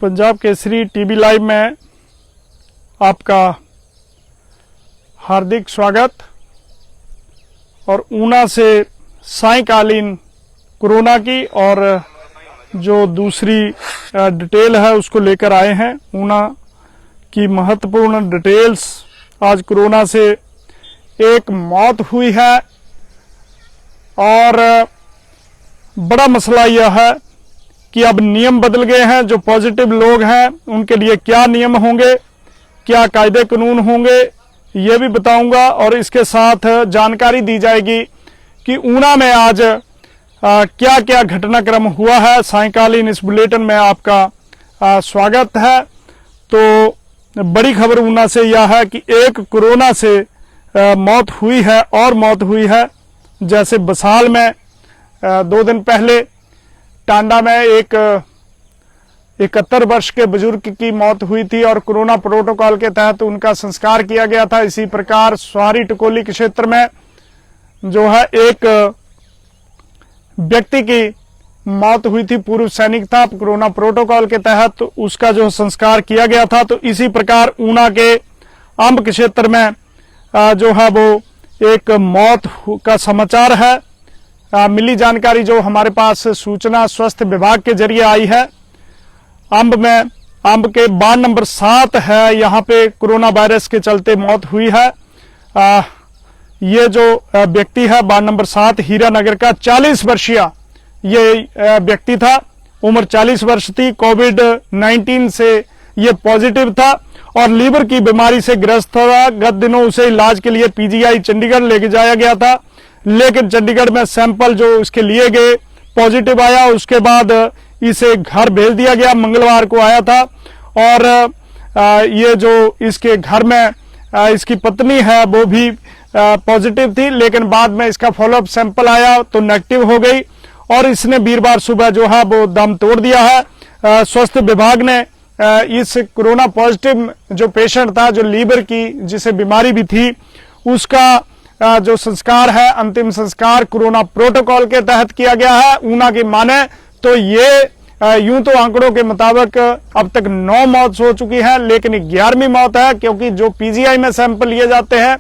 Punjab Kesari TV live में आपका हार्दिक स्वागत। और ऊना से सायंकालीन कोरोना की और जो दूसरी डिटेल है उसको लेकर आए हैं। ऊना की महत्वपूर्ण डिटेल्स। आज कोरोना से एक मौत हुई है और बड़ा मसला यह है कि अब नियम बदल गए हैं। जो पॉजिटिव लोग हैं उनके लिए क्या नियम होंगे, क्या कायदे कानून होंगे, ये भी बताऊंगा। और इसके साथ जानकारी दी जाएगी कि ऊना में आज क्या क्या घटनाक्रम हुआ है। सायंकालीन इस बुलेटिन में आपका स्वागत है। तो बड़ी खबर ऊना से यह है कि एक कोरोना से मौत हुई है और मौत हुई है। जैसे बसाल में 2 दिन पहले टांडा में एक 71 वर्ष के बुजुर्ग की मौत हुई थी और कोरोना प्रोटोकॉल के तहत उनका संस्कार किया गया था। इसी प्रकार स्वारी टकोली के क्षेत्र में जो है एक व्यक्ति की मौत हुई थी, पूर्व सैनिक था। कोरोना प्रोटोकॉल के तहत उसका जो संस्कार किया गया था। तो इसी प्रकार ऊना के अंब के क्षेत्र में जो है वो एक मौत का समाचार है। मिली जानकारी जो हमारे पास सूचना स्वास्थ्य विभाग के जरिए आई है। अंब के वार्ड नंबर 7 है, यहाँ पे कोरोना वायरस के चलते मौत हुई है। ये जो व्यक्ति है वार्ड नंबर 7 हीरानगर का 40 वर्षीय ये व्यक्ति था। उम्र 40 वर्ष थी। कोविड-19 से ये पॉजिटिव था और लीवर की बीमारी से ग्रस्त था। गत दिनों उसे इलाज के लिए पीजीआई चंडीगढ़ लेके जाया गया था, लेकिन चंडीगढ़ में सैंपल जो इसके लिए गए पॉजिटिव आया। उसके बाद इसे घर भेज दिया गया। मंगलवार को आया था और ये जो इसके घर में इसकी पत्नी है वो भी पॉजिटिव थी, लेकिन बाद में इसका फॉलोअप सैंपल आया तो नेगेटिव हो गई और इसने वीरवार सुबह जो है वो दम तोड़ दिया है। स्वास्थ्य विभाग ने इस कोरोना पॉजिटिव जो पेशेंट था, जो लीवर की जिसे बीमारी भी थी, उसका जो संस्कार है, अंतिम संस्कार कोरोना प्रोटोकॉल के तहत किया गया है। ऊना की माने तो ये यूं तो आंकड़ों के मुताबिक अब तक 9 मौत हो चुकी है, लेकिन 11वीं मौत है, क्योंकि जो पीजीआई में सैंपल लिए जाते हैं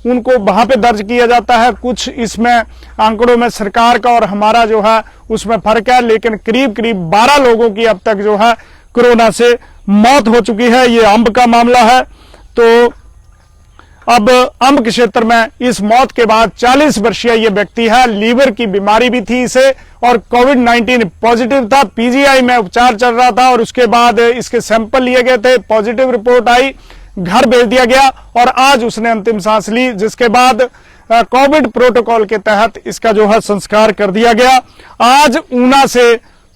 उनको वहां पे दर्ज किया जाता है। कुछ इसमें आंकड़ों में सरकार का और हमारा जो है उसमें फर्क है, लेकिन करीब 12 लोगों की अब तक जो है कोरोना से मौत हो चुकी है। ये अंब का मामला है। तो अब अंब के क्षेत्र में इस मौत के बाद 40 वर्षीय ये व्यक्ति है, लीवर की बीमारी भी थी इसे और कोविड-19 पॉजिटिव था। पीजीआई में उपचार चल रहा था और उसके बाद इसके सैंपल लिए गए थे, पॉजिटिव रिपोर्ट आई, घर भेज दिया गया और आज उसने अंतिम सांस ली, जिसके बाद कोविड प्रोटोकॉल के तहत इसका जो है संस्कार कर दिया गया। आज ऊना से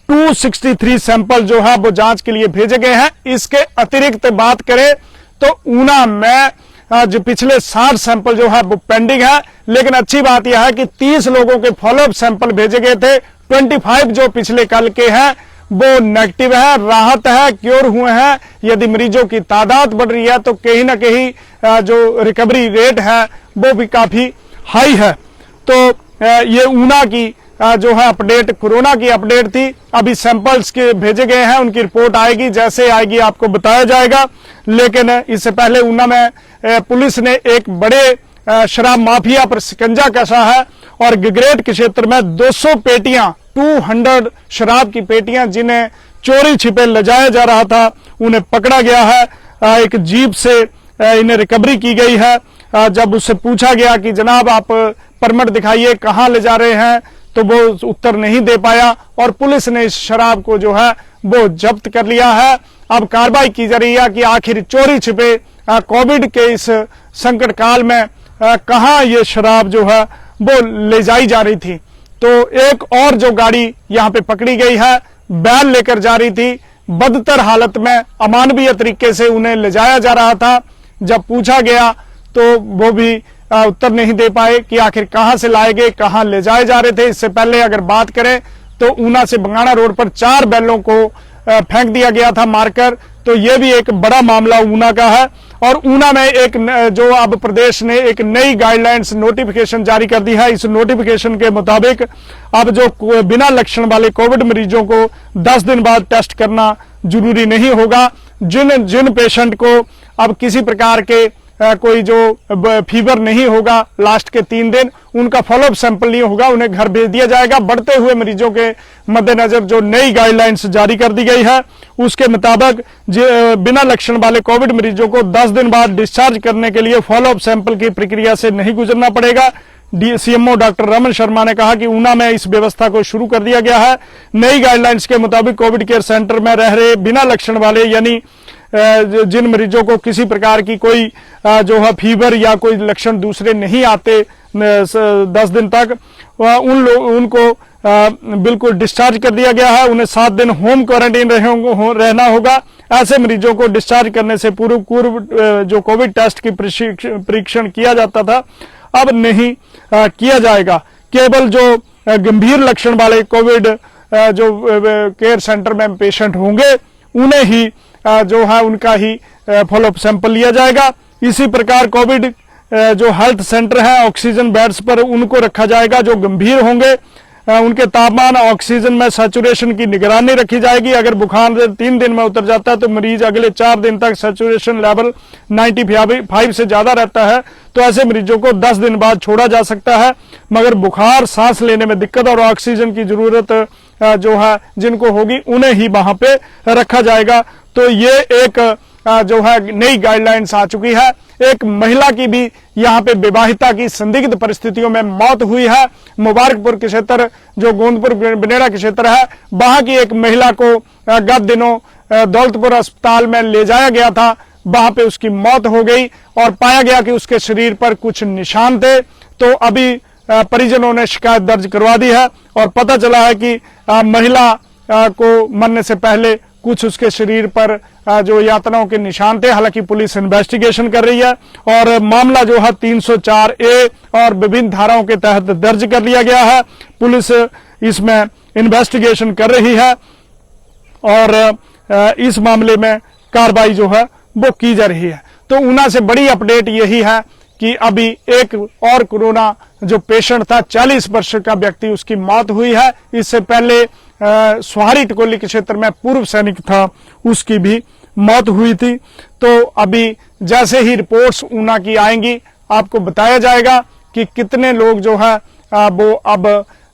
263 सैंपल जो है वो जांच के लिए भेजे गए हैं। इसके अतिरिक्त बात करें तो ऊना में जो पिछले 60 सैंपल जो है वो पेंडिंग है, लेकिन अच्छी बात यह है कि 30 लोगों के फॉलोअप सैंपल भेजे गए थे। 25 जो पिछले कल के हैं वो नेगेटिव है, राहत है, क्योर हुए हैं। यदि मरीजों की तादाद बढ़ रही है तो कहीं ना कहीं जो रिकवरी रेट है वो भी काफी हाई है। तो ये ऊना की जो है अपडेट, कोरोना की अपडेट थी। अभी सैंपल्स के भेजे गए हैं, उनकी रिपोर्ट आएगी, जैसे आएगी आपको बताया जाएगा। लेकिन इससे पहले ऊना में पुलिस ने एक बड़े शराब माफिया पर शिकंजा कसा है और गिगरेट के क्षेत्र में 200 पेटियां, 200 शराब की पेटियां जिन्हें चोरी छिपे ले जाया जा रहा था, उन्हें पकड़ा गया है। एक जीप से इन्हें रिकवरी की गई है। जब उससे पूछा गया कि जनाब आप परमिट दिखाइए, कहां ले जा रहे हैं, तो वो उत्तर नहीं दे पाया और पुलिस ने इस शराब को जो है वो जब्त कर लिया है। अब कार्रवाई की जा रही है कि आखिर चोरी छिपे कोविड के इस संकट काल में कहां ये शराब जो है वो ले जाई जा रही थी। तो एक और जो गाड़ी यहां पे पकड़ी गई है, बैल लेकर जा रही थी, बदतर हालत में अमानवीय तरीके से उन्हें ले जाया जा रहा था। जब पूछा गया तो वो भी उत्तर नहीं दे पाए कि आखिर कहां से लाए गए, कहां ले जाए जा रहे थे। इससे पहले अगर बात करें तो ऊना से बंगाणा रोड पर 4 बैलों को फेंक दिया गया था मारकर। तो यह भी एक बड़ा मामला ऊना का है और ऊना में एक जो अब प्रदेश ने एक नई गाइडलाइंस नोटिफिकेशन जारी कर दी है। इस नोटिफिकेशन के मुताबिक अब जो बिना लक्षण वाले कोविड मरीजों को 10 दिन बाद टेस्ट करना जरूरी नहीं होगा। जिन पेशेंट को अब किसी प्रकार के कोई जो फीवर नहीं होगा लास्ट के 3 दिन, उनका फॉलोअप सैंपल नहीं होगा, उन्हें घर भेज दिया जाएगा। बढ़ते हुए मरीजों के मद्देनजर जो नई गाइडलाइंस जारी कर दी गई है उसके मुताबिक बिना लक्षण वाले कोविड मरीजों को 10 दिन बाद डिस्चार्ज करने के लिए फॉलोअप सैंपल की प्रक्रिया से नहीं गुजरना पड़ेगा। सीएमओ डॉक्टर रमन शर्मा ने कहा कि ऊना में इस व्यवस्था को शुरू कर दिया गया है। नई गाइडलाइंस के मुताबिक कोविड केयर सेंटर में रह रहे बिना लक्षण वाले यानी जिन मरीजों को किसी प्रकार की कोई जो है फीवर या कोई लक्षण दूसरे नहीं आते 10 दिन तक, उनको बिल्कुल डिस्चार्ज कर दिया गया है। उन्हें 7 दिन होम क्वारंटाइन रहना होगा। ऐसे मरीजों को डिस्चार्ज करने से पूर्व जो कोविड टेस्ट की परीक्षण किया जाता था अब नहीं किया जाएगा। केवल जो गंभीर लक्षण वाले कोविड जो केयर सेंटर में पेशेंट होंगे उन्हें ही जो है उनका ही फॉलोअप सैंपल लिया जाएगा। इसी प्रकार कोविड जो हेल्थ सेंटर है ऑक्सीजन बेड्स पर उनको रखा जाएगा। जो गंभीर होंगे उनके तापमान ऑक्सीजन में सैचुरेशन की निगरानी रखी जाएगी। अगर बुखार 3 दिन में उतर जाता है तो मरीज अगले 4 दिन तक सैचुरेशन लेवल 95 से ज्यादा रहता है तो ऐसे मरीजों को 10 दिन बाद छोड़ा जा सकता है। मगर बुखार, सांस लेने में दिक्कत और ऑक्सीजन की जरूरत जो है जिनको होगी उन्हें ही वहां पे रखा जाएगा। तो ये एक जो है नई गाइडलाइंस आ चुकी है। एक महिला की भी यहाँ पे विवाहिता की संदिग्ध परिस्थितियों में मौत हुई है। मुबारकपुर के क्षेत्र जो गोंदपुर बनेरा के क्षेत्र है वहां की एक महिला को गत दिनों दौलतपुर अस्पताल में ले जाया गया था। वहां पे उसकी मौत हो गई और पाया गया कि उसके शरीर पर कुछ निशान थे। तो अभी परिजनों ने शिकायत दर्ज करवा दी है और पता चला है कि महिला को मरने से पहले कुछ उसके शरीर पर जो यातनाओं के निशान थे। हालांकि पुलिस इन्वेस्टिगेशन कर रही है और मामला जो है 304A और विभिन्न धाराओं के तहत दर्ज कर लिया गया है। पुलिस इसमें इन्वेस्टिगेशन कर रही है और इस मामले में कार्रवाई जो है वो की जा रही है। तो ऊना से बड़ी अपडेट यही है कि अभी एक और कोरोना जो पेशेंट था 40 वर्ष का व्यक्ति, उसकी मौत हुई है। इससे पहले स्वारी टिकोली के क्षेत्र में पूर्व सैनिक था, उसकी भी मौत हुई थी। तो अभी जैसे ही रिपोर्ट्स ऊना की आएंगी आपको बताया जाएगा कि कितने लोग जो है वो अब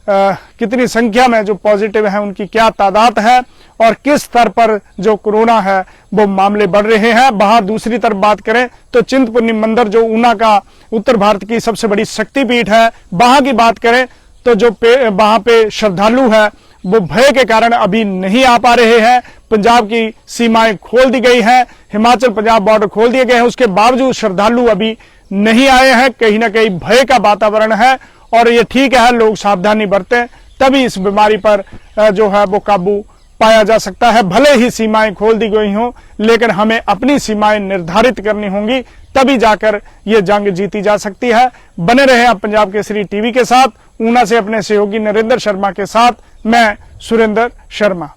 कितनी संख्या में जो पॉजिटिव है उनकी क्या तादाद है और किस स्तर पर जो कोरोना है वो मामले बढ़ रहे हैं। वहां दूसरी तरफ बात करें तो चिंतपूर्णी मंदिर जो ऊना का उत्तर भारत की सबसे बड़ी शक्तिपीठ है, वहां की बात करें तो जो वहां पे श्रद्धालु है वो भय के कारण अभी नहीं आ पा रहे हैं। पंजाब की सीमाएं खोल दी गई हैं, हिमाचल पंजाब बॉर्डर खोल दिए गए हैं, उसके बावजूद श्रद्धालु अभी नहीं आए हैं। कहीं ना कहीं भय का वातावरण है और ये ठीक है, लोग सावधानी बरतें तभी इस बीमारी पर जो है वो काबू पाया जा सकता है। भले ही सीमाएं खोल दी गई हों लेकिन हमें अपनी सीमाएं निर्धारित करनी होंगी, तभी जाकर ये जंग जीती जा सकती है। बने रहे आप पंजाब केसरी टीवी के साथ। ऊना से अपने सहयोगी नरेंद्र शर्मा के साथ मैं सुरेंद्र शर्मा।